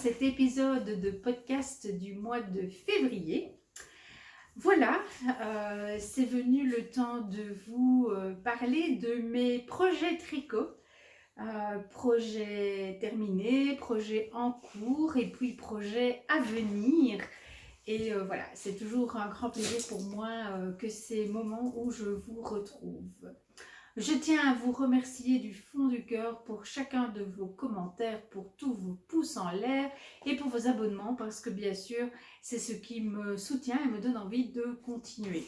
cet épisode de podcast du mois de février. Voilà, c'est venu le temps de vous parler de mes projets tricot. Projets terminés, projets en cours et puis projets à venir. Et voilà, c'est toujours un grand plaisir pour moi que ces moments où je vous retrouve. Je tiens à vous remercier du fond du cœur pour chacun de vos commentaires, pour tous vos pouces en l'air et pour vos abonnements parce que bien sûr, c'est ce qui me soutient et me donne envie de continuer.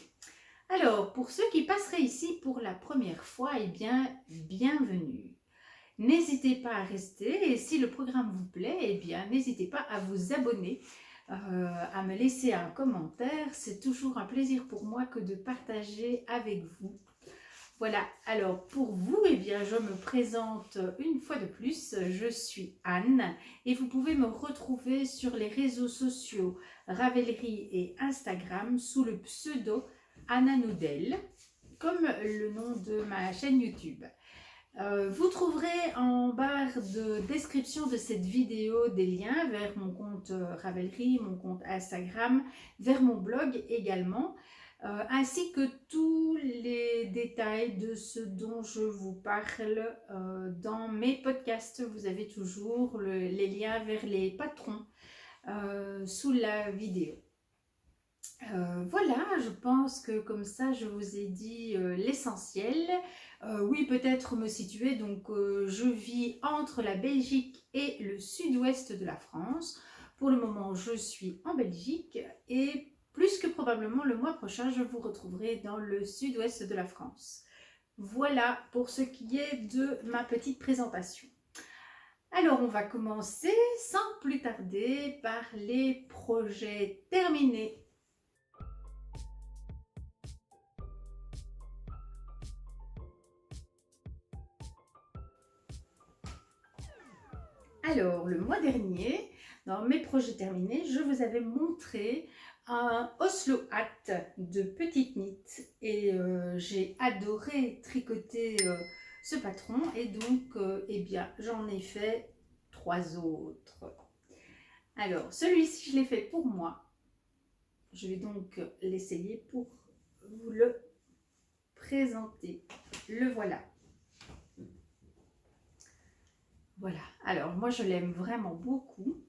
Alors, pour ceux qui passeraient ici pour la première fois, eh bien, bienvenue. N'hésitez pas à rester et si le programme vous plaît, eh bien, n'hésitez pas à vous abonner, à me laisser un commentaire. C'est toujours un plaisir pour moi que de partager avec vous. Voilà, alors pour vous, eh bien, je me présente une fois de plus, je suis Anne et vous pouvez me retrouver sur les réseaux sociaux Ravelry et Instagram sous le pseudo Anna Noudel, comme le nom de ma chaîne YouTube. Vous trouverez en barre de description de cette vidéo des liens vers mon compte Ravelry, mon compte Instagram, vers mon blog également. Ainsi que tous les détails de ce dont je vous parle dans mes podcasts. Vous avez toujours les liens vers les patrons sous la vidéo. Voilà, je pense que comme ça je vous ai dit l'essentiel. Oui, peut-être me situer, donc je vis entre la Belgique et le sud-ouest de la France. Pour le moment, je suis en Belgique et plus que probablement le mois prochain, je vous retrouverai dans le sud-ouest de la France. Voilà pour ce qui est de ma petite présentation. Alors, on va commencer sans plus tarder par les projets terminés. Alors, le mois dernier, dans mes projets terminés, je vous avais montré un Oslo Hat de petite knit et j'ai adoré tricoter ce patron et donc eh bien j'en ai fait 3 autres. Alors celui-ci je l'ai fait pour moi, je vais donc l'essayer pour vous le présenter. Le voilà. Voilà, alors moi je l'aime vraiment beaucoup.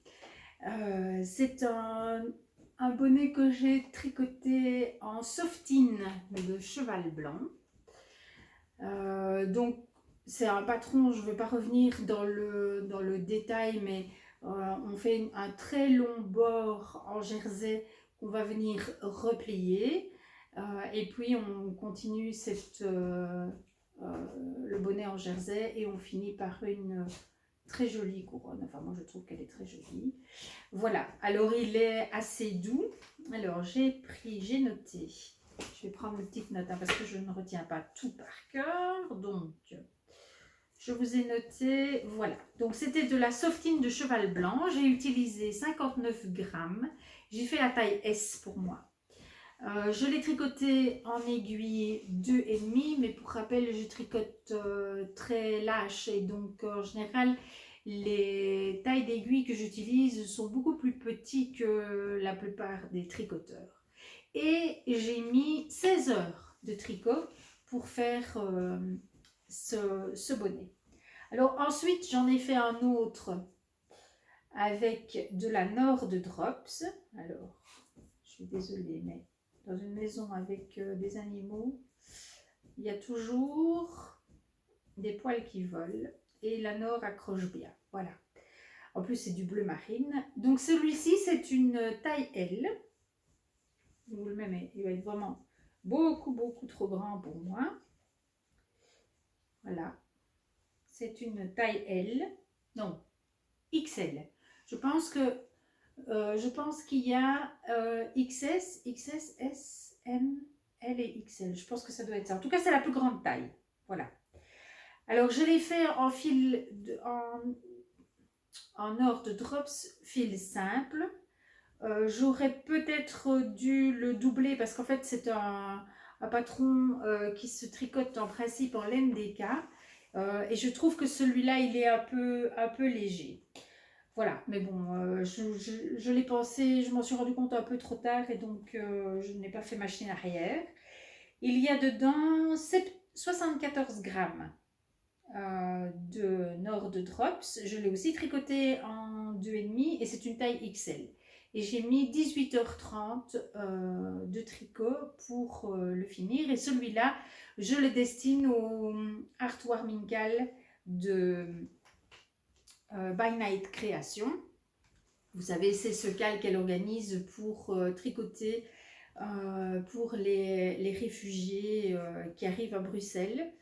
C'est un bonnet que j'ai tricoté en softine de cheval blanc. Donc c'est un patron, je ne vais pas revenir dans le détail, mais on fait un très long bord en jersey qu'on va venir replier. Et puis on continue le bonnet en jersey et on finit par une très jolie couronne. Enfin, moi je trouve qu'elle est très jolie. Voilà, alors il est assez doux. Alors j'ai noté. Je vais prendre une petite note parce que je ne retiens pas tout par cœur. Donc, je vous ai noté, voilà. Donc, c'était de la softine de cheval blanc. J'ai utilisé 59 grammes. J'ai fait la taille S pour moi. Je l'ai tricoté en aiguille 2,5, mais pour rappel, je tricote très lâche et donc en général, les tailles d'aiguille que j'utilise sont beaucoup plus petites que la plupart des tricoteurs. Et j'ai mis 16 heures de tricot pour faire ce bonnet. Alors ensuite, j'en ai fait un autre avec de la Nord Drops. Alors, je suis désolée, mais dans une maison avec des animaux, il y a toujours des poils qui volent et la Nord accroche bien. Voilà. En plus, c'est du bleu marine. Donc celui-ci, c'est une taille L. Vous le même, il va être vraiment beaucoup trop grand pour moi. Voilà. C'est une taille L. Non, XL. Je pense qu'il y a XS, XS, S, M, L et XL. Je pense que ça doit être ça. En tout cas, c'est la plus grande taille. Voilà. Alors, je l'ai fait en fil en Nord Drops, fil simple. J'aurais peut-être dû le doubler parce qu'en fait c'est un patron qui se tricote en principe en laine DK et je trouve que celui-là il est un peu léger. Voilà, mais bon, je l'ai pensé, je m'en suis rendu compte un peu trop tard et donc je n'ai pas fait machine arrière. Il y a dedans 74 grammes de Nord Drops. Je l'ai aussi tricoté en 2,5 et c'est une taille XL. Et j'ai mis 18h30 de tricot pour le finir. Et celui-là, je le destine au Art Warming Cal de By Night Création. Vous savez, c'est ce cal qu'elle organise pour tricoter pour les réfugiés qui arrivent à Bruxelles.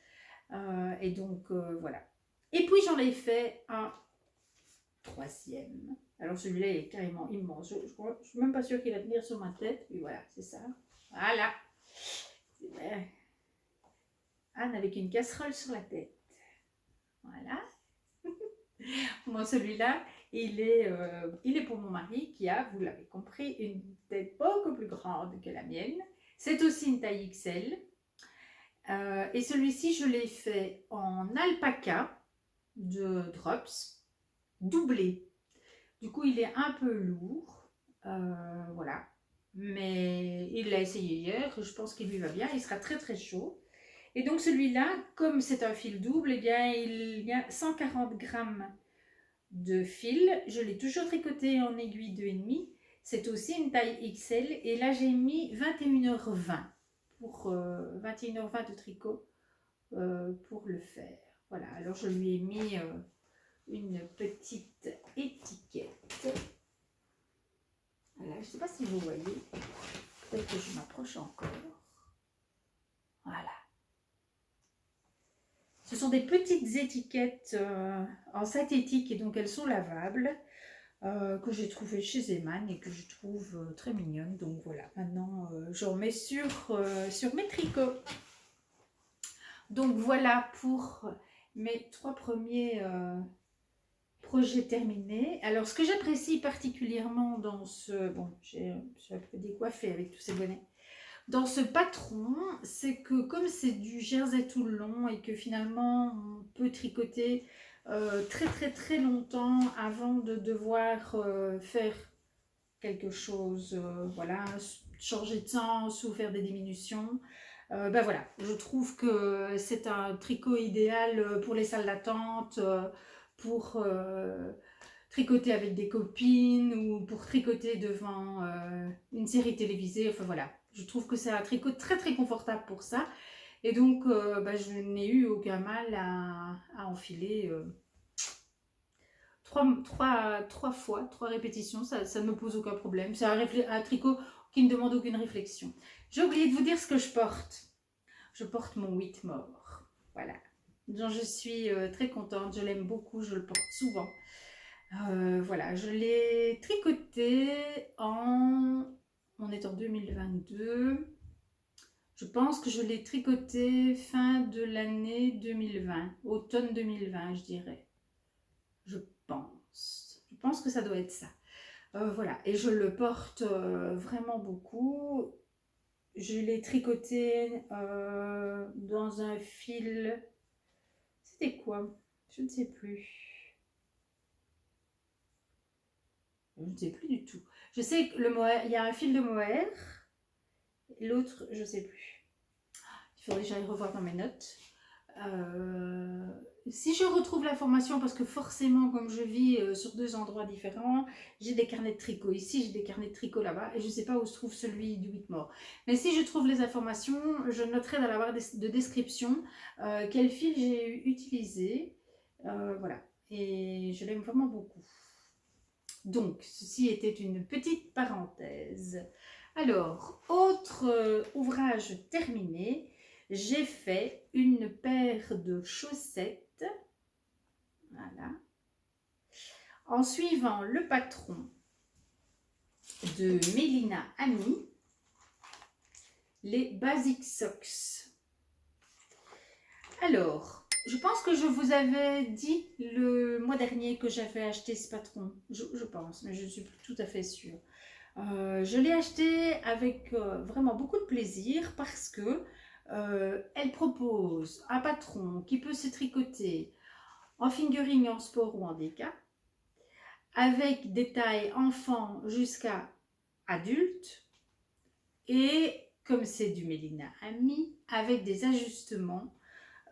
Et donc, voilà. Et puis, j'en ai fait un troisième. Alors, celui-là, il est carrément immense. Je ne suis même pas sûre qu'il va tenir sur ma tête. Et voilà, c'est ça. Voilà. Anne avec une casserole sur la tête. Voilà. Moi, celui-là, il est pour mon mari qui a, vous l'avez compris, une tête beaucoup plus grande que la mienne. C'est aussi une taille XL. Et celui-ci, je l'ai fait en alpaca de Drops, doublé. Du coup, il est un peu lourd. Voilà. Mais il l'a essayé hier. Je pense qu'il lui va bien. Il sera très très chaud. Et donc celui-là, comme c'est un fil double, eh bien, il y a 140 grammes de fil. Je l'ai toujours tricoté en aiguille 2,5. C'est aussi une taille XL. Et là, j'ai mis 21h20 pour 21h20 de tricot pour le faire. Voilà, alors je lui ai mis une petite étiquette. Voilà, je ne sais pas si vous voyez. Peut-être que je m'approche encore. Voilà. Ce sont des petites étiquettes en synthétique et donc elles sont lavables que j'ai trouvées chez Eman et que je trouve très mignonnes. Donc voilà, maintenant j'en mets sur mes tricots. Donc voilà pour mes 3 premiers projets terminés. Alors ce que j'apprécie particulièrement dans ce... Bon, je suis un peu décoiffée avec tous ces bonnets. Dans ce patron, c'est que comme c'est du jersey tout le long et que finalement on peut tricoter très très très longtemps avant de devoir faire quelque chose, voilà, changer de sens ou faire des diminutions. Ben voilà, je trouve que c'est un tricot idéal pour les salles d'attente, pour tricoter avec des copines ou pour tricoter devant une série télévisée. Enfin voilà, je trouve que c'est un tricot très très confortable pour ça. Et donc, je n'ai eu aucun mal à enfiler 3 répétitions. Ça ne me pose aucun problème. C'est un tricot qui ne demande aucune réflexion. J'ai oublié de vous dire ce que je porte. Je porte mon Whitmore. Voilà. Donc, je suis très contente. Je l'aime beaucoup. Je le porte souvent. Voilà, je l'ai tricoté on est en 2022. Je pense que je l'ai tricoté fin de l'année 2020, automne 2020, je dirais. Je pense que ça doit être ça. Voilà, et je le porte vraiment beaucoup. Je l'ai tricoté dans un fil. C'était quoi? Je ne sais plus. Je ne sais plus du tout. Je sais que le mohair, il y a un fil de mohair. L'autre, je ne sais plus. Il faudrait que j'aille revoir dans mes notes. Si je retrouve l'information, parce que forcément, comme je vis sur 2 endroits différents, j'ai des carnets de tricot ici, j'ai des carnets de tricot là-bas, et je ne sais pas où se trouve celui du Whitmore. Mais si je trouve les informations, je noterai dans la barre de description quel fil j'ai utilisé. Voilà. Et je l'aime vraiment beaucoup. Donc, ceci était une petite parenthèse. Alors, autre ouvrage terminé, j'ai fait une paire de chaussettes, voilà, en suivant le patron de Mélina Ami, les Basic Socks. Alors, je pense que je vous avais dit le mois dernier que j'avais acheté ce patron, je pense, mais je ne suis plus tout à fait sûre. Je l'ai acheté avec vraiment beaucoup de plaisir parce que elle propose un patron qui peut se tricoter en fingering, en sport ou en déca, avec des tailles enfants jusqu'à adultes. Et comme c'est du Mélina Ami, avec des ajustements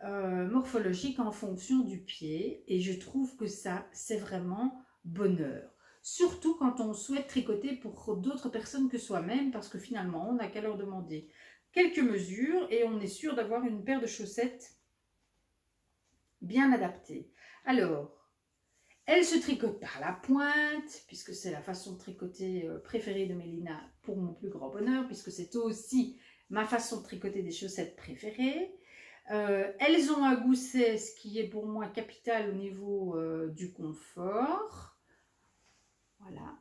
morphologiques en fonction du pied. Et je trouve que ça, c'est vraiment bonheur. Surtout quand on souhaite tricoter pour d'autres personnes que soi-même, parce que finalement, on n'a qu'à leur demander quelques mesures et on est sûr d'avoir une paire de chaussettes bien adaptée. Alors, elle se tricote par la pointe, puisque c'est la façon de tricoter préférée de Mélina pour mon plus grand bonheur, puisque c'est aussi ma façon de tricoter des chaussettes préférées. Elles ont un gousset, ce qui est pour moi capital au niveau du confort. Voilà.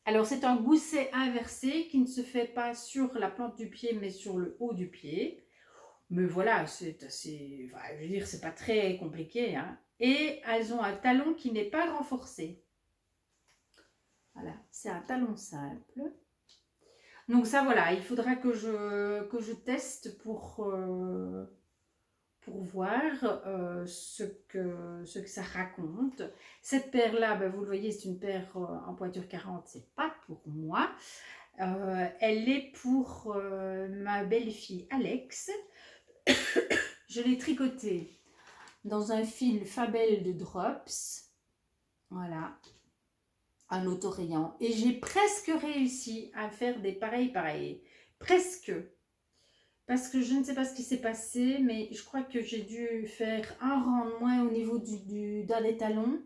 Alors c'est un gousset inversé qui ne se fait pas sur la plante du pied, mais sur le haut du pied. Mais voilà, c'est assez, enfin, je veux dire, c'est pas très compliqué, hein. Et elles ont un talon qui n'est pas renforcé. Voilà, c'est un talon simple. Donc ça, voilà, il faudra que je teste pour voir ce que ça raconte. Cette paire-là, ben, vous le voyez, c'est une paire en pointure 40, c'est pas pour moi. Elle est pour ma belle-fille Alex. Je l'ai tricotée dans un fil Fabel de Drops. Voilà, un autorayant. Et j'ai presque réussi à faire des pareils. Presque. Parce que je ne sais pas ce qui s'est passé, mais je crois que j'ai dû faire un rang de moins au niveau d'un des talons.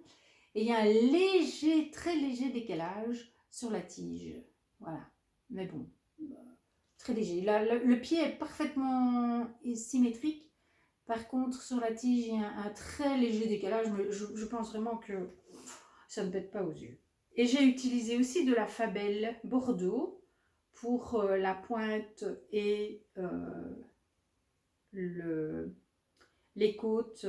Et il y a un léger, très léger décalage sur la tige. Voilà. Mais bon, très léger. Le pied est parfaitement symétrique. Par contre, sur la tige, il y a un très léger décalage. Mais je pense vraiment que ça ne pète pas aux yeux. Et j'ai utilisé aussi de la Fabel Bordeaux pour la pointe et les côtes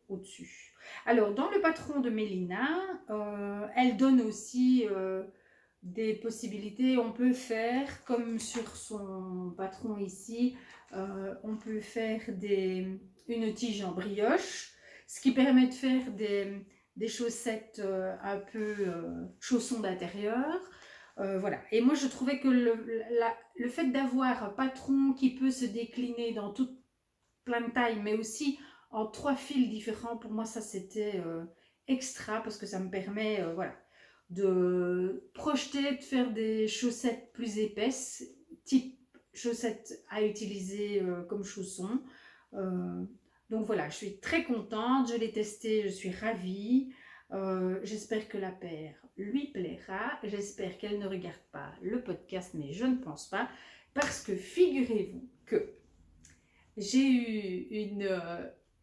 au-dessus. Alors, dans le patron de Mélina, elle donne aussi des possibilités. On peut faire, comme sur son patron ici, on peut faire une tige en brioche, ce qui permet de faire des chaussettes un peu chaussons d'intérieur. Voilà. Et moi, je trouvais que le fait d'avoir un patron qui peut se décliner dans toute plein de tailles, mais aussi en 3 fils différents, pour moi, ça, c'était extra parce que ça me permet, voilà, de projeter, de faire des chaussettes plus épaisses, type chaussettes à utiliser comme chaussons. Donc voilà, je suis très contente, je l'ai testé, je suis ravie. J'espère que la paire lui plaira. J'espère qu'elle ne regarde pas le podcast, mais je ne pense pas. Parce que figurez-vous que j'ai eu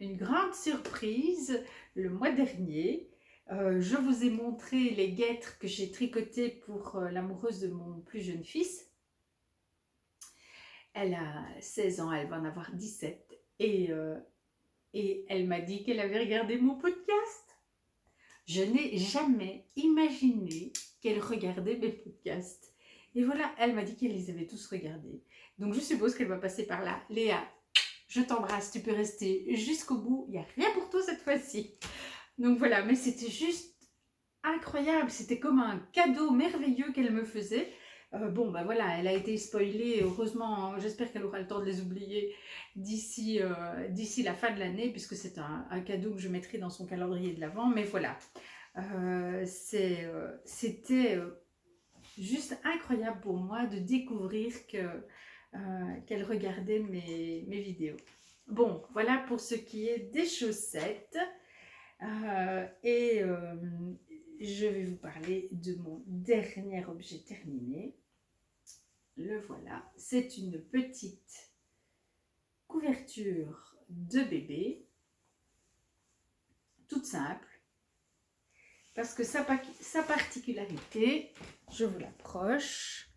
une grande surprise le mois dernier. Je vous ai montré les guêtres que j'ai tricotées pour l'amoureuse de mon plus jeune fils. Elle a 16 ans, elle va en avoir 17. Et elle m'a dit qu'elle avait regardé mon podcast. Je n'ai jamais imaginé qu'elle regardait mes podcasts. Et voilà, elle m'a dit qu'elle les avait tous regardés. Donc je suppose qu'elle va passer par là. Léa, je t'embrasse, tu peux rester jusqu'au bout. Il n'y a rien pour toi cette fois-ci. Donc voilà, mais c'était juste incroyable. C'était comme un cadeau merveilleux qu'elle me faisait. Bon, ben voilà, elle a été spoilée. Heureusement, j'espère qu'elle aura le temps de les oublier d'ici la fin de l'année, puisque c'est un cadeau que je mettrai dans son calendrier de l'Avent. Mais voilà, c'était juste incroyable pour moi de découvrir qu'elle regardait mes vidéos. Bon, voilà pour ce qui est des chaussettes. Je vais vous parler de mon dernier objet terminé. Le voilà. C'est une petite couverture de bébé, toute simple, parce que sa particularité, je vous l'approche,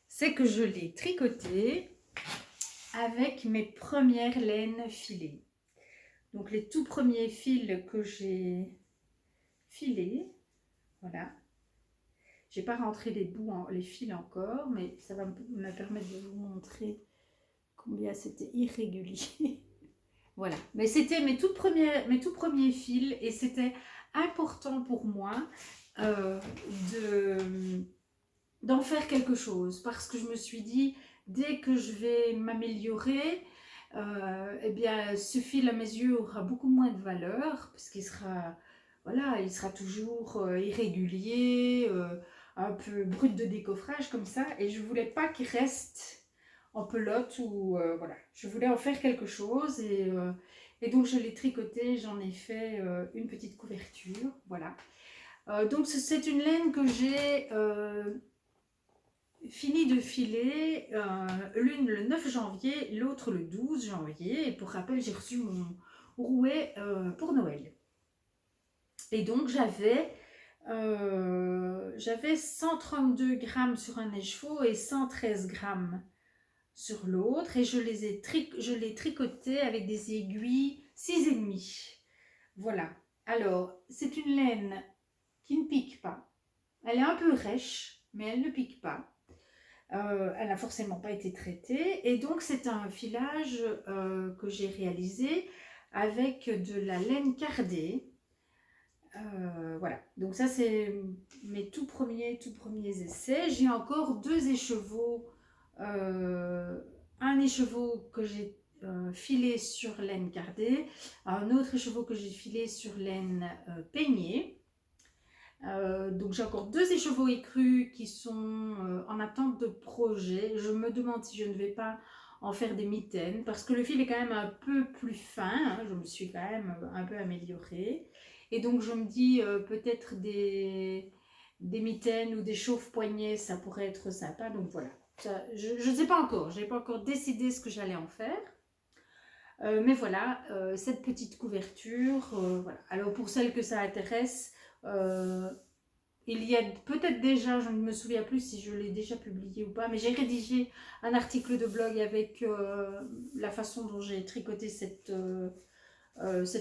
c'est que je l'ai tricotée avec mes premières laines filées. Donc les tout premiers fils que j'ai filés, voilà. J'ai pas rentré les fils encore, mais ça va me permettre de vous montrer combien c'était irrégulier. Voilà, mais c'était mes tout premiers fils et c'était important pour moi euh, de d'en faire quelque chose parce que je me suis dit, dès que je vais m'améliorer, eh bien, ce fil à mes yeux aura beaucoup moins de valeur parce qu'il sera, voilà, il sera toujours irrégulier, un peu brut de décoffrage comme ça, et je voulais pas qu'il reste en pelote ou voilà, je voulais en faire quelque chose et donc je l'ai tricoté, j'en ai fait une petite couverture, voilà. Donc c'est une laine que j'ai fini de filer, l'une le 9 janvier, l'autre le 12 janvier. Et pour rappel, j'ai reçu mon rouet pour Noël. Et donc j'avais 132 grammes sur un écheveau et 113 grammes sur l'autre. Et je l'ai tricoté avec des aiguilles 6,5. Voilà. Alors, c'est une laine qui ne pique pas. Elle est un peu rêche, mais elle ne pique pas. Elle n'a forcément pas été traitée. Et donc, c'est un filage que j'ai réalisé avec de la laine cardée. Voilà. Donc, ça, c'est mes tout premiers essais. J'ai encore 2 écheveaux. Un écheveau que j'ai filé sur laine cardée. Un autre écheveau que j'ai filé sur laine peignée. Donc j'ai encore 2 écheveaux écrus qui sont en attente de projet. Je me demande si je ne vais pas en faire des mitaines parce que le fil est quand même un peu plus fin, hein. Je me suis quand même un peu améliorée. Et donc je me dis peut-être des mitaines ou des chauffe-poignets, ça pourrait être sympa. Donc voilà, ça, je ne sais pas encore, je n'ai pas encore décidé ce que j'allais en faire. Mais voilà, cette petite couverture, voilà. Alors pour celles que ça intéresse, il y a peut-être déjà, je ne me souviens plus si je l'ai déjà publié ou pas, mais j'ai rédigé un article de blog avec la façon dont j'ai tricoté cette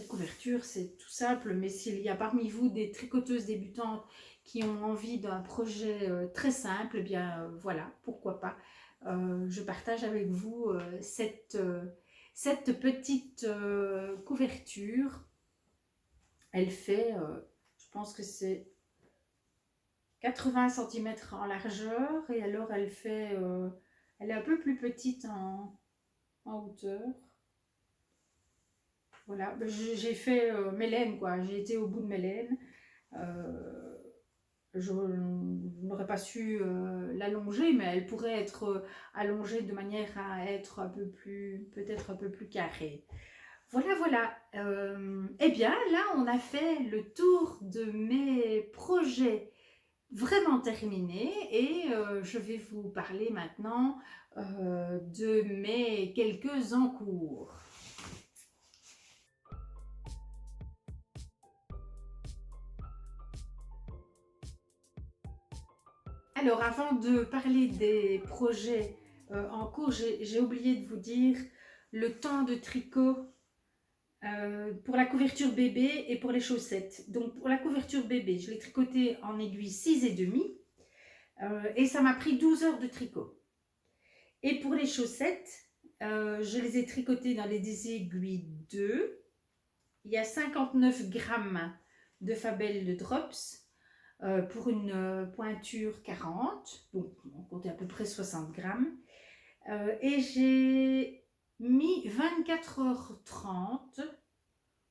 couverture. C'est tout simple, mais s'il y a parmi vous des tricoteuses débutantes qui ont envie d'un projet très simple, eh bien voilà, pourquoi pas. Je partage avec vous cette petite couverture. Elle fait, je pense que c'est 80 cm en largeur, et alors elle est un peu plus petite en hauteur. Voilà, j'ai fait mes laines, quoi. J'ai été au bout de mes laines. Je n'aurais pas su l'allonger, mais elle pourrait être allongée de manière à être peut-être un peu plus carrée. Voilà, voilà. Eh bien, là, on a fait le tour de mes projets vraiment terminés et je vais vous parler maintenant de mes quelques encours. Alors, avant de parler des projets en cours, j'ai oublié de vous dire le temps de tricot pour la couverture bébé et pour les chaussettes. Donc, pour la couverture bébé, je l'ai tricoté en aiguille 6,5 et ça m'a pris 12 heures de tricot. Et pour les chaussettes, je les ai tricotées dans les aiguilles 2. Il y a 59 grammes de Fabel de Drops. Pour une pointure 40, donc on comptait à peu près 60 grammes. Et j'ai mis 24h30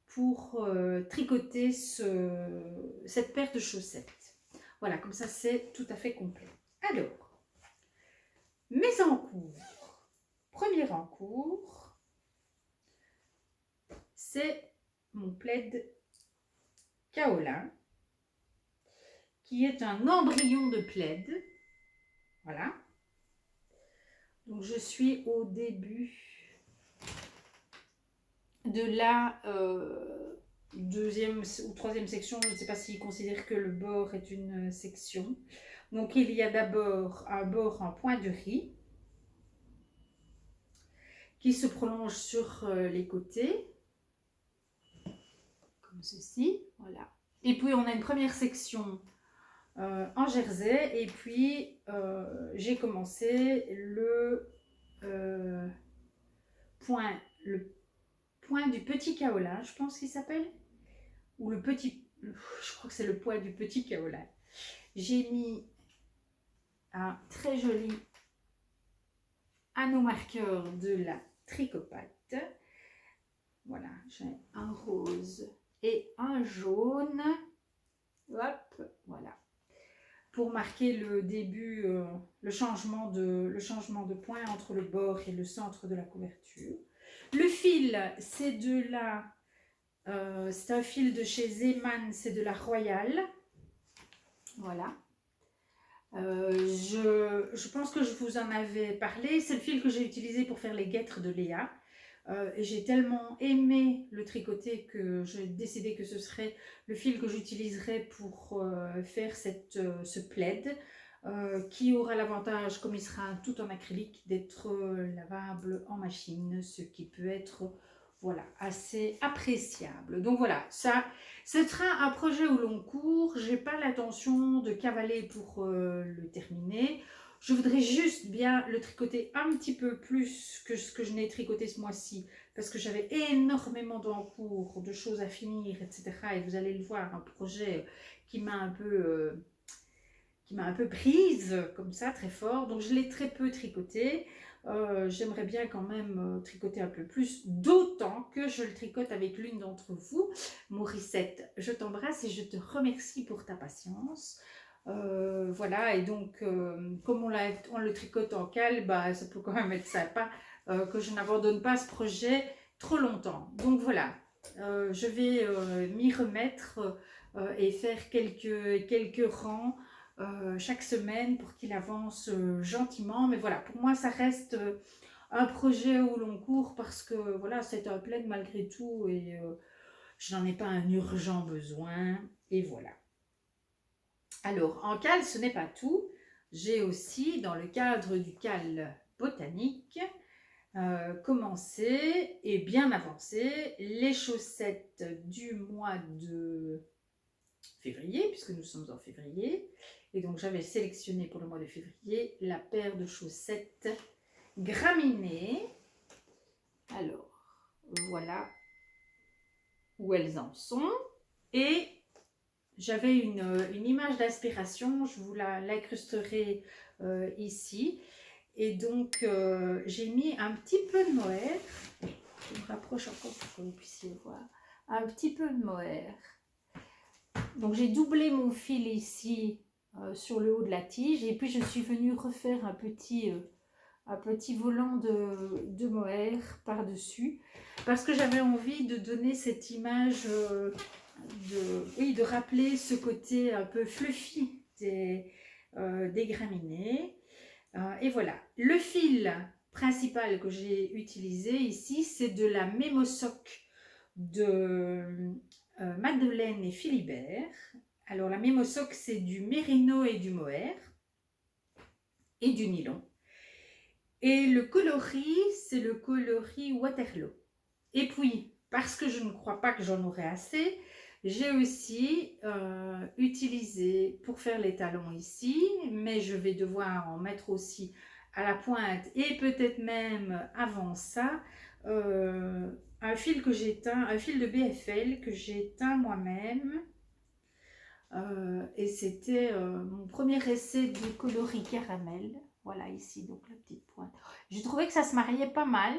pour tricoter cette paire de chaussettes. Voilà, comme ça c'est tout à fait complet. Alors, mes encours. Premier encours, c'est mon plaid kaolin, qui est un embryon de plaid. Voilà. Donc je suis au début de la deuxième ou troisième section. Je ne sais pas s'ils considèrent que le bord est une section. Donc il y a d'abord un bord en point de riz qui se prolonge sur les côtés, comme ceci. Voilà. Et puis on a une première section en jersey, et puis j'ai commencé le point point du petit kaolin, je pense qu'il s'appelle. Ou le petit... Je crois que c'est le point du petit kaolin. J'ai mis un très joli anneau marqueur de la Tricopate. Voilà, j'ai un rose et un jaune. Hop, voilà. Pour marquer le début, le changement de point entre le bord et le centre de la couverture. Le fil, c'est c'est un fil de chez Zeman, c'est de la Royal. Voilà. Je pense que je vous en avais parlé. C'est le fil que j'ai utilisé pour faire les guêtres de Léa. Et j'ai tellement aimé le tricoter que j'ai décidé que ce serait le fil que j'utiliserais pour faire ce plaid qui aura l'avantage, comme il sera tout en acrylique, d'être lavable en machine, ce qui peut être voilà, assez appréciable. Donc voilà, ça sera un projet au long cours. Je n'ai pas l'intention de cavaler pour le terminer. Je voudrais juste bien le tricoter un petit peu plus que ce que je n'ai tricoté ce mois-ci, parce que j'avais énormément d'encours, de choses à finir, etc. Et vous allez le voir, un projet qui m'a un peu prise, comme ça, très fort. Donc je l'ai très peu tricoté. J'aimerais bien quand même tricoter un peu plus, d'autant que je le tricote avec l'une d'entre vous. Morissette, je t'embrasse et je te remercie pour ta patience. Voilà, et donc comme on le tricote en cale, bah, ça peut quand même être sympa que je n'abandonne pas ce projet trop longtemps. Donc voilà, je vais m'y remettre et faire quelques rangs chaque semaine pour qu'il avance gentiment. Mais voilà, pour moi ça reste un projet au long cours parce que voilà, c'est un plaid malgré tout et je n'en ai pas un urgent besoin. Et voilà. Alors, en cale, ce n'est pas tout. J'ai aussi, dans le cadre du cale botanique, commencé et bien avancé les chaussettes du mois de février, puisque nous sommes en février. Et donc, j'avais sélectionné pour le mois de février la paire de chaussettes graminées. Alors, voilà où elles en sont. Et j'avais une image d'inspiration, je vous l'incrusterai ici. Et donc, j'ai mis un petit peu de mohair. Je me rapproche encore pour que vous puissiez voir. Un petit peu de mohair. Donc, j'ai doublé mon fil ici sur le haut de la tige. Et puis, je suis venue refaire un petit volant de mohair par-dessus. Parce que j'avais envie de donner cette image... de rappeler ce côté un peu fluffy des graminées. Et voilà, le fil principal que j'ai utilisé ici, c'est de la Mémosoc de Madeleine et Philibert. Alors la Mémosoc, c'est du mérino et du mohair et du nylon. Et le coloris, c'est le coloris Waterloo. Et puis, parce que je ne crois pas que j'en aurai assez, j'ai aussi utilisé pour faire les talons ici, mais je vais devoir en mettre aussi à la pointe et peut-être même avant ça, un fil que j'ai teint, un fil de BFL que j'ai teint moi-même. Et c'était mon premier essai de coloris caramel. Voilà ici, donc la petite pointe. J'ai trouvé que ça se mariait pas mal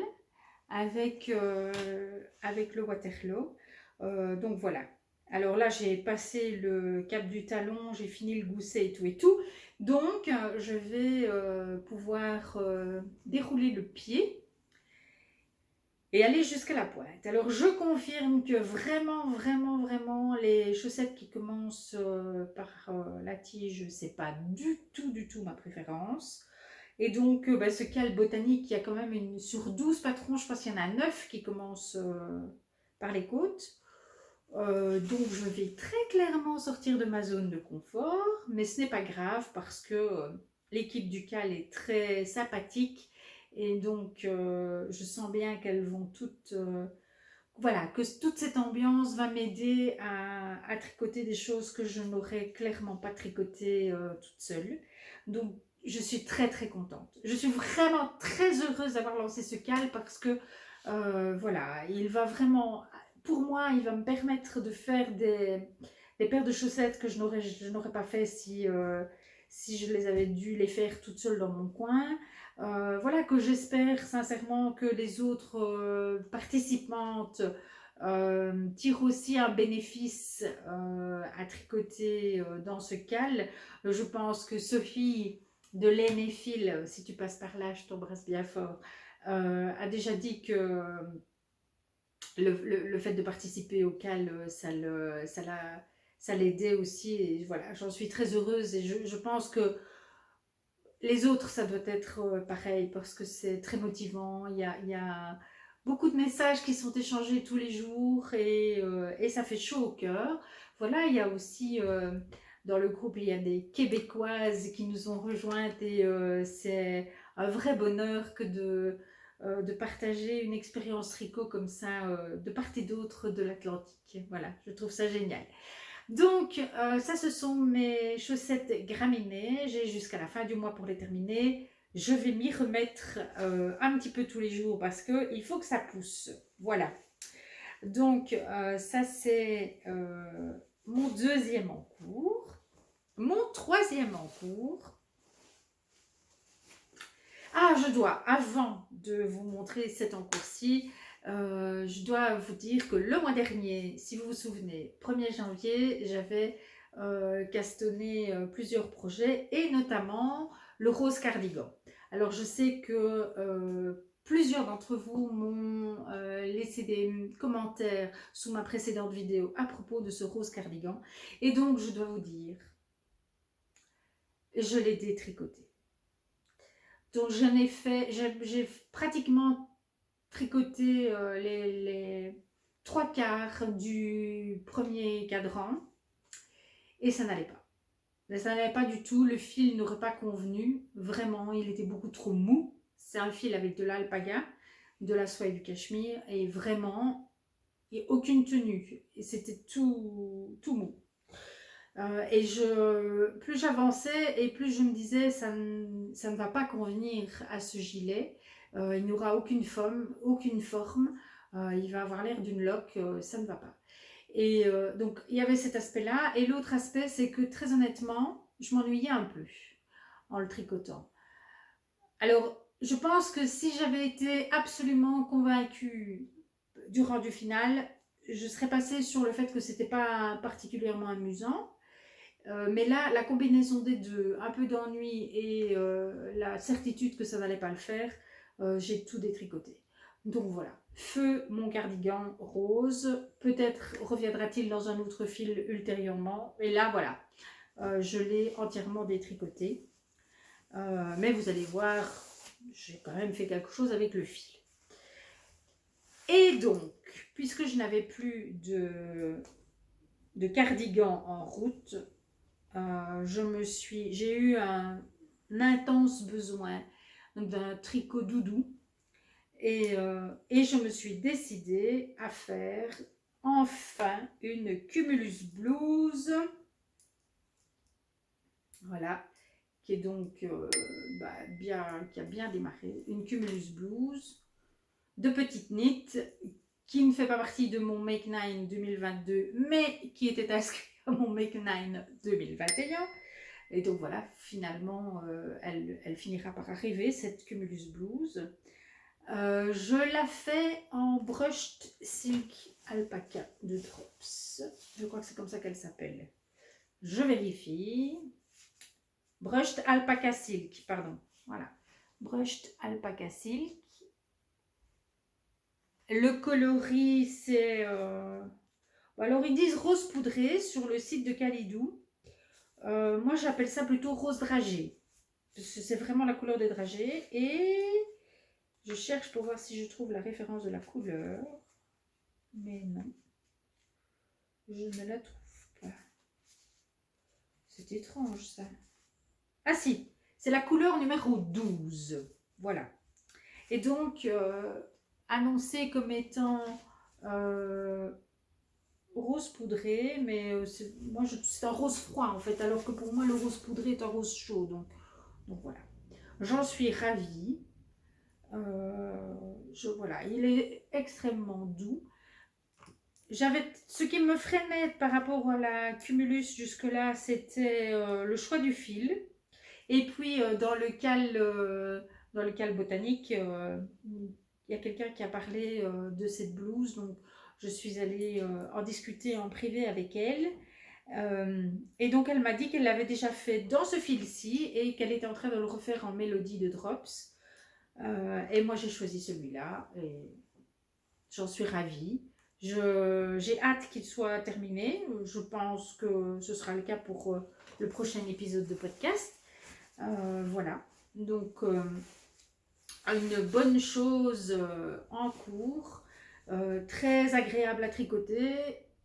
avec le Waterloo. Donc voilà. Alors là, j'ai passé le cap du talon, j'ai fini le gousset et tout. Donc, je vais pouvoir dérouler le pied et aller jusqu'à la pointe. Alors, je confirme que vraiment, les chaussettes qui commencent par la tige, c'est pas du tout ma préférence. Et donc, ce cale botanique, il y a quand même sur 12 patrons, je pense qu'il y en a 9 qui commencent par les côtes. Donc je vais très clairement sortir de ma zone de confort, mais ce n'est pas grave parce que l'équipe du cale est très sympathique et donc je sens bien qu'elles vont toutes, voilà, que toute cette ambiance va m'aider à tricoter des choses que je n'aurais clairement pas tricotées toute seule. Donc je suis très contente. Je suis vraiment très heureuse d'avoir lancé ce cale parce que Voilà, il va vraiment, pour moi, il va me permettre de faire des paires de chaussettes que je n'aurais pas fait si je les avais dû les faire toute seule dans mon coin. Voilà, que j'espère sincèrement que les autres participantes tirent aussi un bénéfice à tricoter dans ce cal. Je pense que Sophie de Laine et Fil, si tu passes par là, je t'embrasse bien fort, a déjà dit que le fait de participer au CAL, ça l'aidait aussi. Et voilà, j'en suis très heureuse et je pense que les autres, ça doit être pareil parce que c'est très motivant. Il y a beaucoup de messages qui sont échangés tous les jours et ça fait chaud au cœur. Voilà, il y a aussi dans le groupe, il y a des Québécoises qui nous ont rejointes et c'est un vrai bonheur que de partager une expérience tricot comme ça de part et d'autre de l'Atlantique. Voilà, je trouve ça génial. Donc, ça, ce sont mes chaussettes graminées. J'ai jusqu'à la fin du mois pour les terminer. Je vais m'y remettre un petit peu tous les jours parce qu'il faut que ça pousse. Voilà. Donc, ça, c'est mon deuxième en cours. Mon troisième en cours. Ah, je dois, avant de vous montrer cet encours-ci, je dois vous dire que le mois dernier, si vous vous souvenez, 1er janvier, j'avais castonné plusieurs projets et notamment le rose cardigan. Alors je sais que plusieurs d'entre vous m'ont laissé des commentaires sous ma précédente vidéo à propos de ce rose cardigan et donc je dois vous dire, je l'ai détricoté. Donc j'ai pratiquement tricoté les 3/4 du premier cadran et ça n'allait pas. Ça n'allait pas du tout, le fil n'aurait pas convenu, vraiment, il était beaucoup trop mou. C'est un fil avec de l'alpaga, de la soie et du cachemire et vraiment, il n'y a aucune tenue. Et c'était tout mou. Et plus j'avançais et plus je me disais ça ne va pas convenir à ce gilet. Il n'aura aucune forme, il va avoir l'air d'une loque, ça ne va pas. Et donc il y avait cet aspect-là. Et l'autre aspect, c'est que très honnêtement, je m'ennuyais un peu en le tricotant. Alors, je pense que si j'avais été absolument convaincue du rendu final, je serais passée sur le fait que c'était pas particulièrement amusant. Mais là, la combinaison des deux, un peu d'ennui et la certitude que ça n'allait pas le faire, j'ai tout détricoté. Donc voilà, feu mon cardigan rose, peut-être reviendra-t-il dans un autre fil ultérieurement, et là voilà, je l'ai entièrement détricoté. Mais vous allez voir, j'ai quand même fait quelque chose avec le fil. Et donc, puisque je n'avais plus de cardigan en route, j'ai eu un intense besoin d'un tricot doudou et je me suis décidée à faire enfin une cumulus blouse, voilà, qui est donc qui a bien démarré, une cumulus blouse de petite knit qui ne fait pas partie de mon Make 9 2022 mais qui était inscrit à mon Make 9 2021. Et donc voilà, finalement, elle finira par arriver, cette Cumulus Blouse. Je la fais en Brushed Silk Alpaca de Drops. Je crois que c'est comme ça qu'elle s'appelle. Je vérifie. Brushed Alpaca Silk, pardon. Voilà. Brushed Alpaca Silk. Le coloris, c'est... alors, ils disent rose poudré sur le site de Calidou. Moi, j'appelle ça plutôt rose dragée. C'est vraiment la couleur des dragées. Et je cherche pour voir si je trouve la référence de la couleur. Mais non. Je ne la trouve pas. C'est étrange, ça. Ah si, c'est la couleur numéro 12. Voilà. Et donc, annoncé comme étant rose poudré, mais c'est un rose froid en fait, alors que pour moi le rose poudré est un rose chaud, donc voilà. J'en suis ravie. Voilà, il est extrêmement doux. Ce qui me freinait par rapport à la Cumulus jusque-là, c'était le choix du fil. Et puis dans le cal botanique, il y a quelqu'un qui a parlé de cette blouse, donc je suis allée en discuter en privé avec elle. Et donc elle m'a dit qu'elle l'avait déjà fait dans ce fil-ci et qu'elle était en train de le refaire en mélodie de Drops. Et moi j'ai choisi celui-là et j'en suis ravie. J'ai hâte qu'il soit terminé. Je pense que ce sera le cas pour le prochain épisode de podcast. Voilà. Donc une bonne chose en cours, très agréable à tricoter,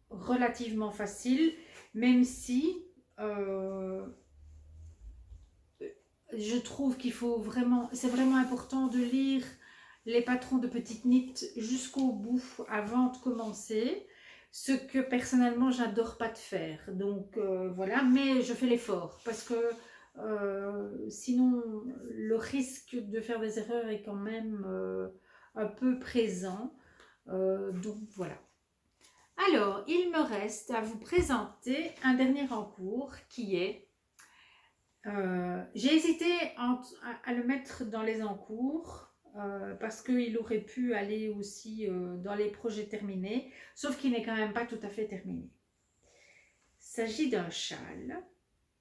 relativement facile, même si je trouve qu'il faut vraiment, c'est vraiment important de lire les patrons de petites knits jusqu'au bout avant de commencer, ce que personnellement j'adore pas de faire. Donc voilà, mais je fais l'effort parce que sinon le risque de faire des erreurs est quand même un peu présent. Donc voilà. Alors, il me reste à vous présenter un dernier en cours qui est j'ai hésité à le mettre dans les encours parce qu'il aurait pu aller aussi dans les projets terminés, sauf qu'il n'est quand même pas tout à fait terminé. Il s'agit d'un châle.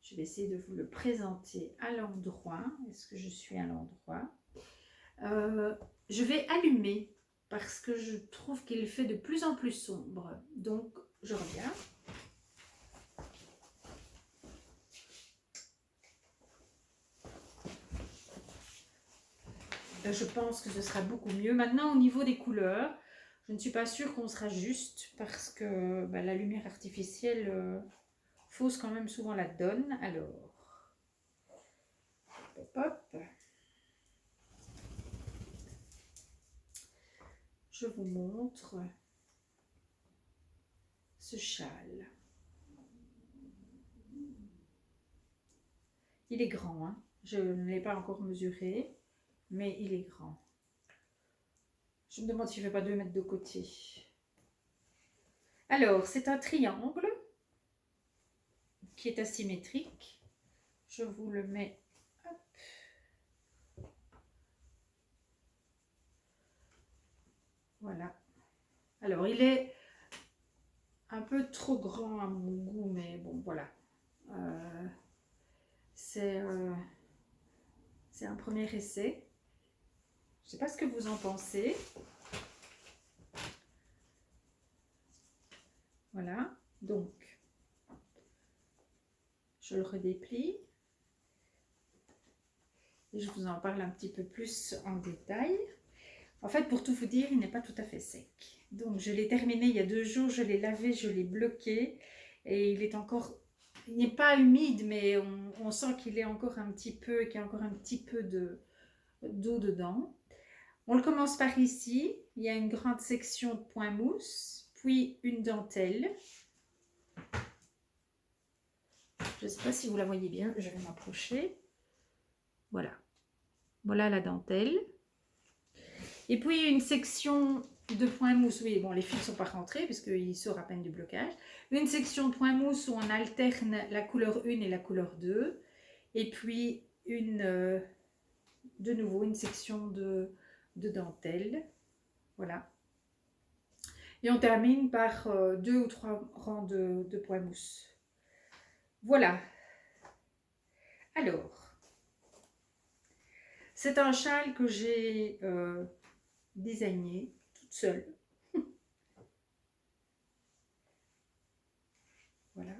Je vais essayer de vous le présenter à l'endroit. Est-ce que je suis à l'endroit? Je vais allumer parce que je trouve qu'il fait de plus en plus sombre. Donc, je reviens. Je pense que ce sera beaucoup mieux. Maintenant, au niveau des couleurs, je ne suis pas sûre qu'on sera juste parce que la lumière artificielle fausse quand même souvent la donne. Alors, hop, hop. Je vous montre ce châle. Il est grand, hein. Je ne l'ai pas encore mesuré, mais il est grand. Je me demande s'il ne fait pas 2 mètres de côté. Alors, c'est un triangle qui est asymétrique. Je vous le mets. Hop. Voilà. Alors, il est un peu trop grand à mon goût, mais bon, voilà. C'est un premier essai. Je ne sais pas ce que vous en pensez. Voilà, donc je le redéplie et je vous en parle un petit peu plus en détail. En fait, pour tout vous dire, il n'est pas tout à fait sec. Donc je l'ai terminé il y a 2 jours, je l'ai lavé, je l'ai bloqué et il est encore, il n'est pas humide, mais on sent qu'il est encore un petit peu, qu'il y a encore un petit peu d'eau dedans. On le commence par ici, il y a une grande section de point mousse, puis une dentelle. Je ne sais pas si vous la voyez bien, je vais m'approcher. Voilà. Voilà la dentelle. Et puis une section de point mousse. Oui, bon, les fils ne sont pas rentrés puisqu'il sort à peine du blocage. Une section de point mousse où on alterne la couleur 1 et la couleur 2. Et puis de nouveau une section de dentelle. Voilà. Et on termine par 2 ou 3 rangs de point mousse. Voilà. Alors, c'est un châle que j'ai designé toute seule. Voilà.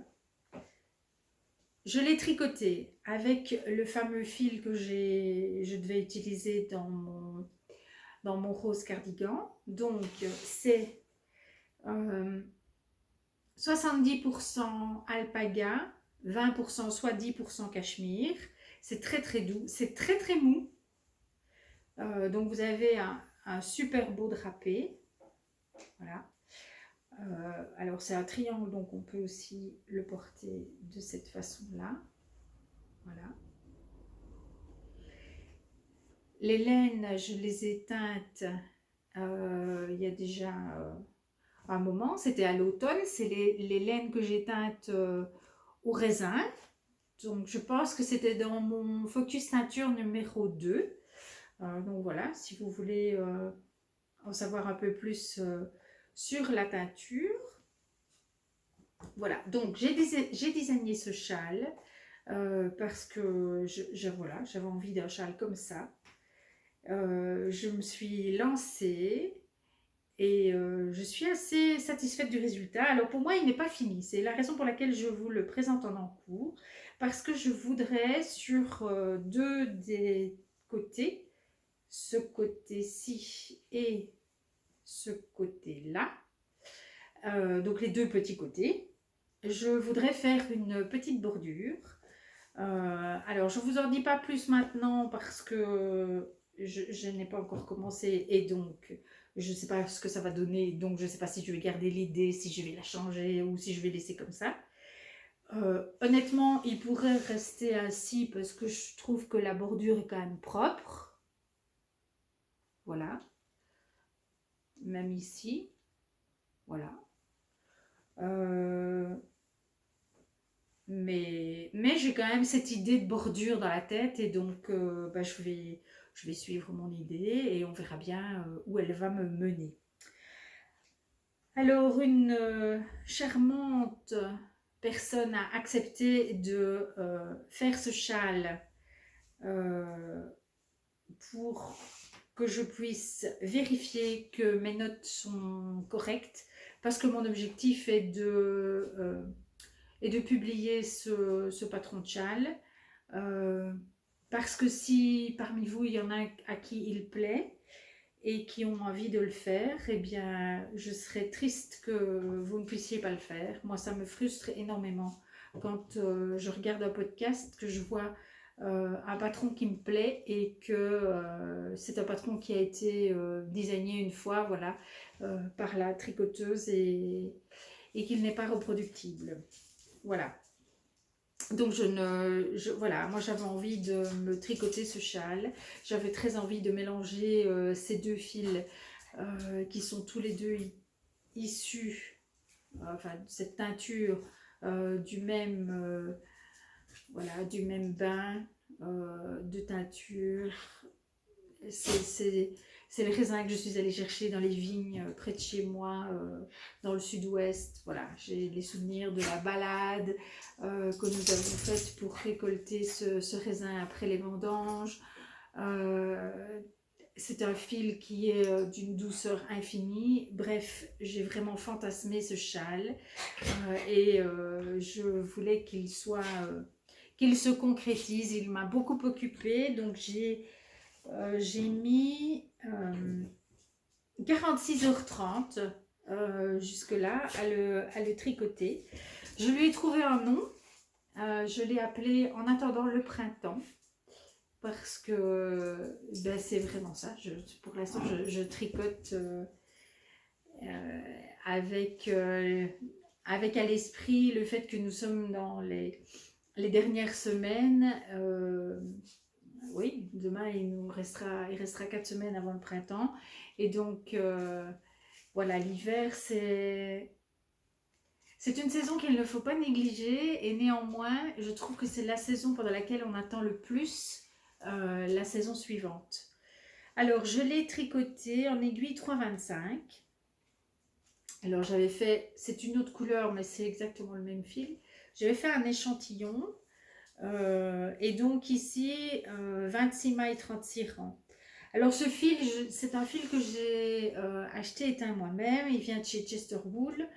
Je l'ai tricoté avec le fameux fil que je devais utiliser dans mon rose cardigan. Donc, c'est 70% alpaga, 20%, soit 10% cachemire. C'est très très doux, c'est très très mou. Donc vous avez un super beau drapé. Voilà. Alors c'est un triangle, donc on peut aussi le porter de cette façon-là. Voilà. Les laines, je les ai teintes il y a déjà un moment. C'était à l'automne. C'est les laines que j'ai teintes au raisin. Donc, je pense que c'était dans mon Focus Teinture numéro 2. Donc, voilà, si vous voulez en savoir un peu plus sur la teinture. Voilà, donc j'ai designé ce châle parce que voilà, j'avais envie d'un châle comme ça. Je me suis lancée et je suis assez satisfaite du résultat. Alors pour moi, il n'est pas fini. C'est la raison pour laquelle je vous le présente en encours. Parce que je voudrais sur deux des côtés, ce côté-ci et ce côté-là, donc les deux petits côtés, je voudrais faire une petite bordure. Alors, je ne vous en dis pas plus maintenant parce que je n'ai pas encore commencé et donc je ne sais pas ce que ça va donner. Donc, je ne sais pas si je vais garder l'idée, si je vais la changer ou si je vais laisser comme ça. Honnêtement, il pourrait rester ainsi parce que je trouve que la bordure est quand même propre. Voilà. Même ici. Voilà. Mais j'ai quand même cette idée de bordure dans la tête et donc je vais suivre mon idée et on verra bien où elle va me mener. Alors une charmante personne a accepté de faire ce châle pour que je puisse vérifier que mes notes sont correctes parce que mon objectif est de publier ce patron de châle parce que si parmi vous il y en a à qui il plaît et qui ont envie de le faire, eh bien je serais triste que vous ne puissiez pas le faire. Moi ça me frustre énormément quand je regarde un podcast, que je vois un patron qui me plaît et que c'est un patron qui a été designé une fois, voilà, par la tricoteuse et qu'il n'est pas reproductible. Voilà. Donc voilà, moi j'avais envie de me tricoter ce châle. J'avais très envie de mélanger ces deux fils qui sont tous les deux issus, enfin cette teinture du même bain de teinture. C'est le raisin que je suis allée chercher dans les vignes près de chez moi, dans le sud-ouest. Voilà, j'ai les souvenirs de la balade que nous avons faite pour récolter ce raisin après les vendanges. C'est un fil qui est d'une douceur infinie. Bref, j'ai vraiment fantasmé ce châle et je voulais qu'il se concrétise. Il m'a beaucoup occupée, donc j'ai mis 46h30 jusque-là à le tricoter. Je lui ai trouvé un nom. Je l'ai appelé En attendant le printemps. Parce que c'est vraiment ça. Pour l'instant, je tricote avec à l'esprit le fait que nous sommes dans les dernières semaines. Oui, demain il restera 4 semaines avant le printemps. Et donc voilà, l'hiver c'est une saison qu'il ne faut pas négliger. Et néanmoins, je trouve que c'est la saison pendant laquelle on attend le plus la saison suivante. Alors, je l'ai tricoté en aiguille 3,25. Alors, j'avais fait, c'est une autre couleur, mais c'est exactement le même fil. J'avais fait un échantillon. Et donc ici, 26 mailles, 36 rangs. Alors, ce fil, c'est un fil que j'ai acheté et teint moi-même. Il vient de chez Chesterwool.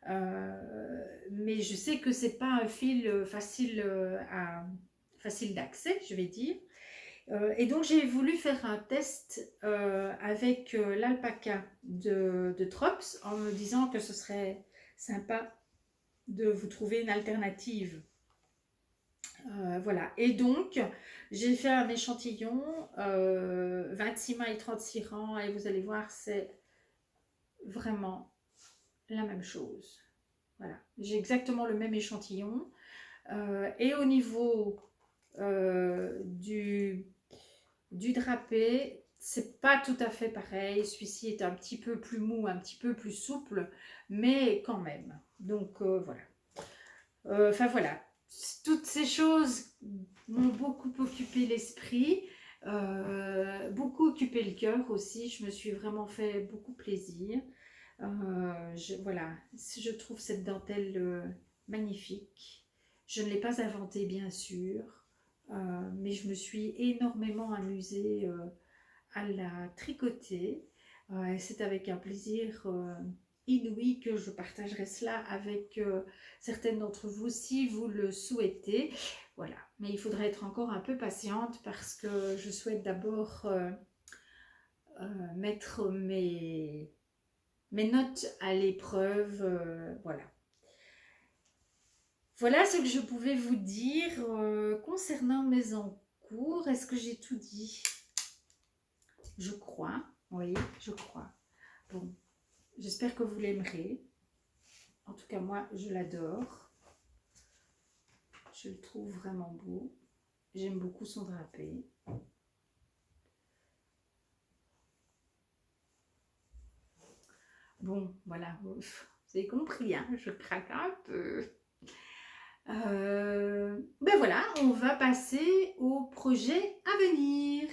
Mais je sais que c'est pas un fil facile d'accès, je vais dire. Et donc j'ai voulu faire un test avec l'alpaca de Trops en me disant que ce serait sympa de vous trouver une alternative. Voilà, et donc j'ai fait un échantillon 26 mailles, 36 rangs et vous allez voir, c'est vraiment la même chose. Voilà, j'ai exactement le même échantillon et au niveau du du drapé, c'est pas tout à fait pareil. Celui-ci est un petit peu plus mou, un petit peu plus souple, mais quand même. Donc voilà. Enfin voilà. Toutes ces choses m'ont beaucoup occupé l'esprit, beaucoup occupé le cœur aussi. Je me suis vraiment fait beaucoup plaisir. Voilà, je trouve cette dentelle magnifique. Je ne l'ai pas inventée bien sûr, mais je me suis énormément amusée à la tricoter. C'est avec un plaisir inouï que je partagerai cela avec certaines d'entre vous si vous le souhaitez. Voilà, mais il faudrait être encore un peu patiente parce que je souhaite d'abord mettre mes notes à l'épreuve. Voilà. Voilà ce que je pouvais vous dire concernant mes encours. Est-ce que j'ai tout dit? Je crois, oui, je crois. Bon, j'espère que vous l'aimerez. En tout cas, moi, je l'adore. Je le trouve vraiment beau. J'aime beaucoup son drapé. Bon, voilà, vous avez compris, hein, je craque un peu. Ben voilà, on va passer au projet à venir.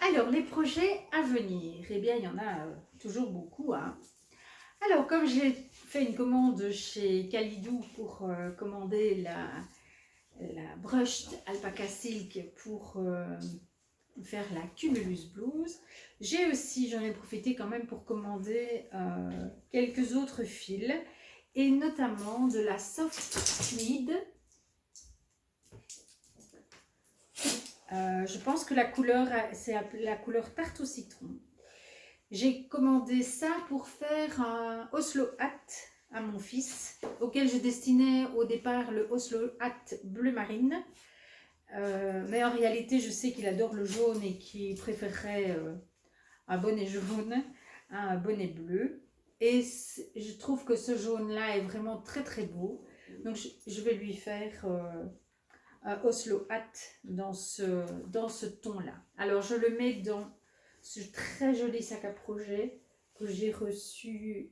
Alors, les projets à venir, eh bien, il y en a toujours beaucoup, hein. Alors, comme j'ai fait une commande chez Calidou pour commander la brushed alpaca silk pour faire la Cumulus blouse, j'ai aussi, j'en ai profité quand même pour commander quelques autres fils, et notamment de la soft tweed. Je pense que la couleur, c'est la couleur tarte au citron. J'ai commandé ça pour faire un Oslo hat à mon fils, auquel je destinais au départ le Oslo hat bleu marine. Mais en réalité, je sais qu'il adore le jaune et qu'il préférerait un bonnet jaune à un bonnet bleu. Et je trouve que ce jaune-là est vraiment très très beau. Donc je vais lui faire un Oslo hat dans ce ton-là. Alors je le mets dans ce très joli sac à projet que j'ai reçu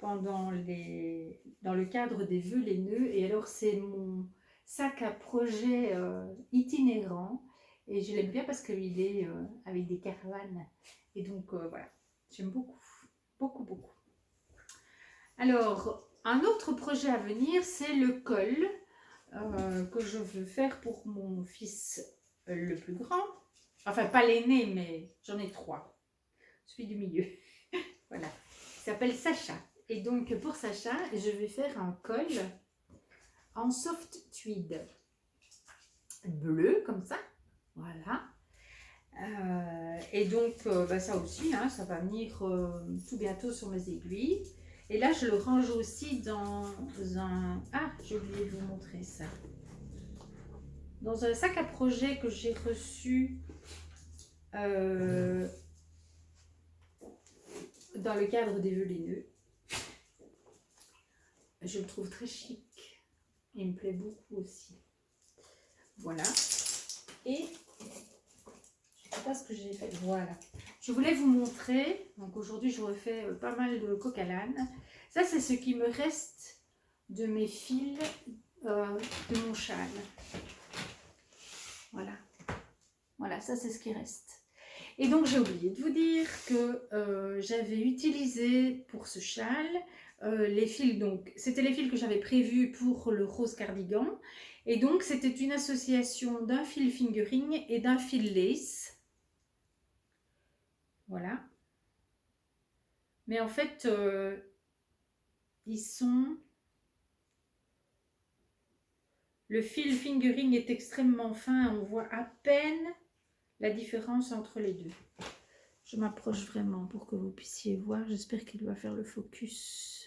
dans le cadre des vœux les nœuds. Et alors c'est mon sac à projet itinérant, et je l'aime bien parce qu'il est avec des caravanes, et donc voilà, j'aime beaucoup, beaucoup, beaucoup. Alors, un autre projet à venir, c'est le col que je veux faire pour mon fils le plus grand. Enfin, pas l'aîné, mais j'en ai 3. Celui du milieu. Voilà. Il s'appelle Sacha. Et donc, pour Sacha, je vais faire un col en soft tweed. Bleu, comme ça. Voilà. Et donc, ça aussi, hein, ça va venir tout bientôt sur mes aiguilles. Et là, je le range aussi dans un... Ah, j'ai oublié de vous montrer ça. Dans un sac à projet que j'ai reçu dans le cadre des vœux les nœuds. Je le trouve très chic. Il me plaît beaucoup aussi. Voilà. Et je ne sais pas ce que j'ai fait. Voilà. Je voulais vous montrer. Donc aujourd'hui, je refais pas mal de coq à l'âne. Ça, c'est ce qui me reste de mes fils de mon châle. Voilà. Voilà, ça c'est ce qui reste. Et donc j'ai oublié de vous dire que j'avais utilisé pour ce châle les fils, donc c'était les fils que j'avais prévus pour le rose cardigan. Et donc c'était une association d'un fil fingering et d'un fil lace. Voilà. Mais en fait, ils sont... Le fil fingering est extrêmement fin, on voit à peine la différence entre les deux. Je m'approche vraiment pour que vous puissiez voir. J'espère qu'il va faire le focus.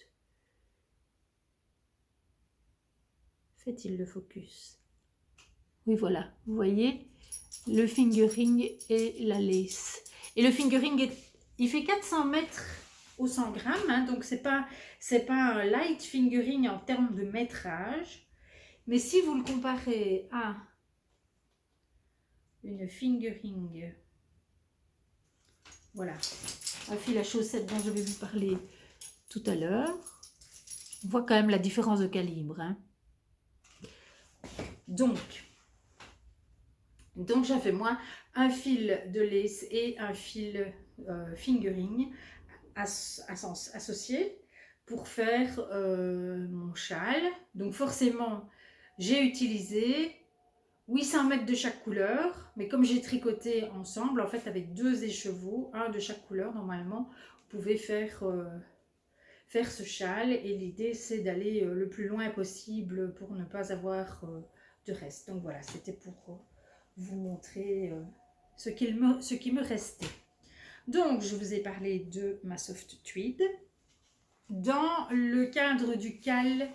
Fait-il le focus? Oui, voilà. Vous voyez le fingering et la lace. Et le fingering, il fait 400 mètres au 100 grammes, hein, donc c'est pas un light fingering en termes de métrage. Mais si vous le comparez à une fingering, voilà, un fil à chaussettes dont je vais vous parler tout à l'heure, on voit quand même la différence de calibre, hein. Donc j'avais moi un fil de lace et un fil fingering associés pour faire mon châle. Donc forcément, j'ai utilisé 800 mètres de chaque couleur, mais comme j'ai tricoté ensemble, en fait avec 2 écheveaux, un de chaque couleur, normalement, vous pouvez faire ce châle, et l'idée c'est d'aller le plus loin possible pour ne pas avoir de reste. Donc voilà, c'était pour vous montrer ce qui me restait. Donc je vous ai parlé de ma soft tweed. Dans le cadre du CAL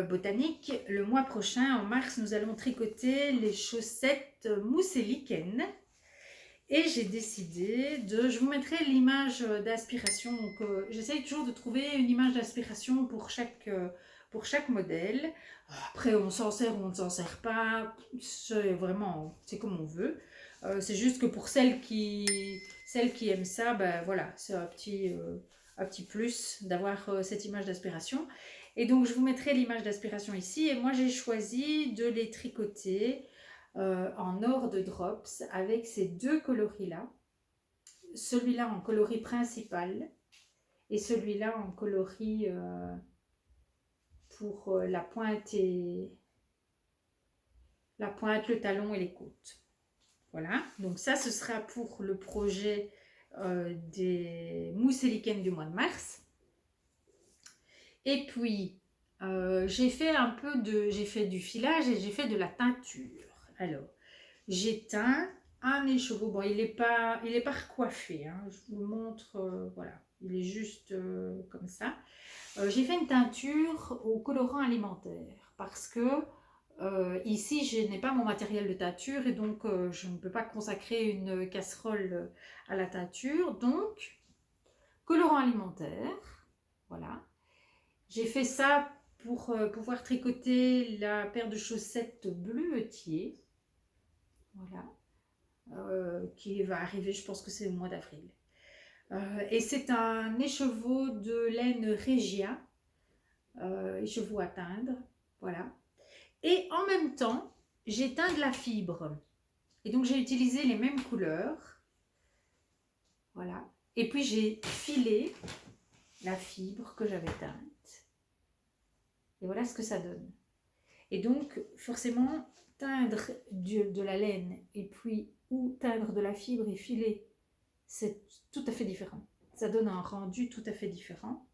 botanique, le mois prochain, en mars, nous allons tricoter les chaussettes mousse et lichen. Et j'ai décidé je vous mettrai l'image d'inspiration. Donc j'essaye toujours de trouver une image d'inspiration pour chaque modèle. Après, on s'en sert ou on ne s'en sert pas, c'est comme on veut. C'est juste que pour celles qui aiment ça, ben voilà, c'est un petit plus d'avoir cette image d'inspiration. Et donc je vous mettrai l'image d'inspiration ici, et moi j'ai choisi de les tricoter en or de drops avec ces 2 coloris là, celui-là en coloris principal et celui-là en coloris pour la pointe, le talon et les côtes. Voilà, donc ça ce sera pour le projet des mousses et lichens du mois de mars. Et puis j'ai fait du filage et j'ai fait de la teinture. Alors j'ai teint un écheveau. Bon, il est pas recoiffé, hein. Je vous montre, voilà, il est juste comme ça. J'ai fait une teinture au colorant alimentaire parce que ici je n'ai pas mon matériel de teinture, et donc je ne peux pas consacrer une casserole à la teinture. Donc colorant alimentaire, voilà. J'ai fait ça pour pouvoir tricoter la paire de chaussettes bleuetier. Voilà. Qui va arriver, je pense que c'est au mois d'avril. Et c'est un écheveau de laine Regia, écheveau à teindre, voilà. Et en même temps, j'ai teint de la fibre. Et donc j'ai utilisé les mêmes couleurs, voilà. Et puis j'ai filé la fibre que j'avais teinte. Et voilà ce que ça donne. Et donc forcément, teindre de la laine et puis ou teindre de la fibre et filer, c'est tout à fait différent. Ça donne un rendu tout à fait différent.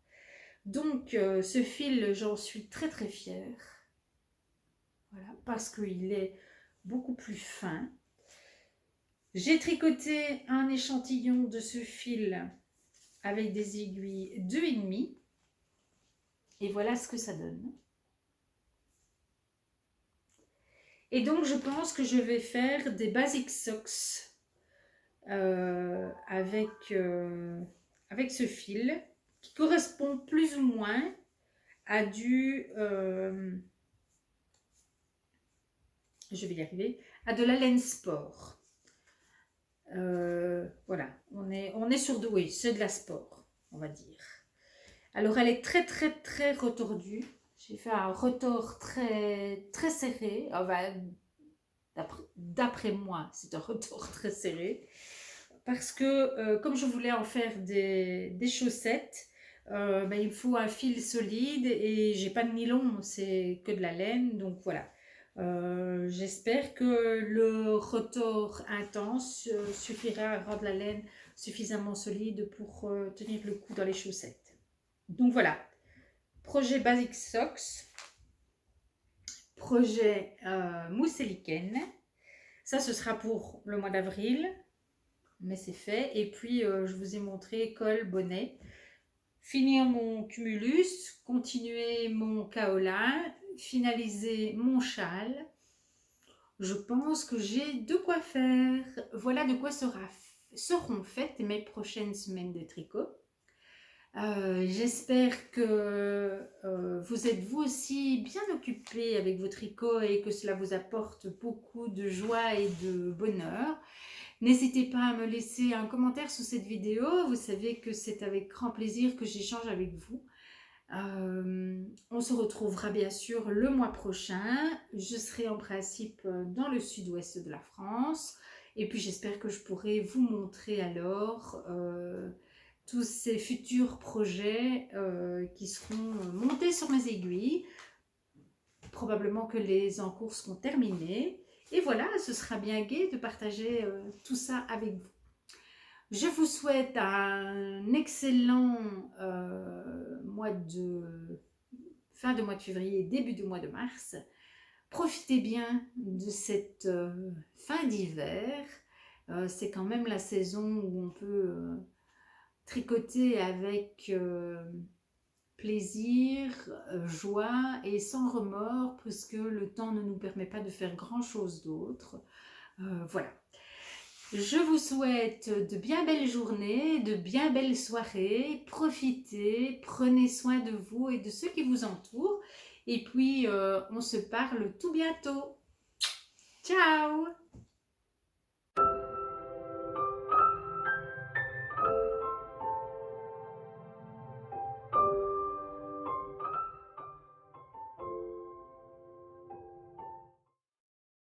Donc ce fil, j'en suis très très fière. Voilà, parce qu'il est beaucoup plus fin. J'ai tricoté un échantillon de ce fil avec des aiguilles 2,5. Et voilà ce que ça donne. Et donc je pense que je vais faire des basic socks avec ce fil qui correspond plus ou moins à je vais y arriver, à de la laine sport. Voilà, on est sur oui, c'est de la sport, on va dire. Alors elle est très très très retordue. J'ai fait un retors très très serré. Enfin, d'après moi, c'est un retors très serré. Parce que comme je voulais en faire des chaussettes, il me faut un fil solide et j'ai pas de nylon, c'est que de la laine. Donc voilà. J'espère que le retors intense suffira à rendre la laine suffisamment solide pour tenir le coup dans les chaussettes. Donc voilà, projet Basic Socks, projet mousse et lichen. Ça, ce sera pour le mois d'avril, mais c'est fait. Et puis, je vous ai montré col, bonnet. Finir mon cumulus, continuer mon kaolin, finaliser mon châle. Je pense que j'ai de quoi faire. Voilà de quoi seront faites mes prochaines semaines de tricot. J'espère que vous êtes vous aussi bien occupé avec vos tricots et que cela vous apporte beaucoup de joie et de bonheur. N'hésitez pas à me laisser un commentaire sous cette vidéo. Vous savez que c'est avec grand plaisir que j'échange avec vous. On se retrouvera bien sûr le mois prochain. Je serai en principe dans le sud-ouest de la France. Et puis j'espère que je pourrai vous montrer alors tous ces futurs projets qui seront montés sur mes aiguilles. Probablement que les encours seront terminés. Et voilà, ce sera bien gai de partager tout ça avec vous. Je vous souhaite un excellent fin de mois de février, début du mois de mars. Profitez bien de cette fin d'hiver. C'est quand même la saison où on peut tricoter avec plaisir, joie et sans remords, puisque le temps ne nous permet pas de faire grand chose d'autre. Voilà. Je vous souhaite de bien belles journées, de bien belles soirées. Profitez, prenez soin de vous et de ceux qui vous entourent. Et puis, on se parle tout bientôt. Ciao!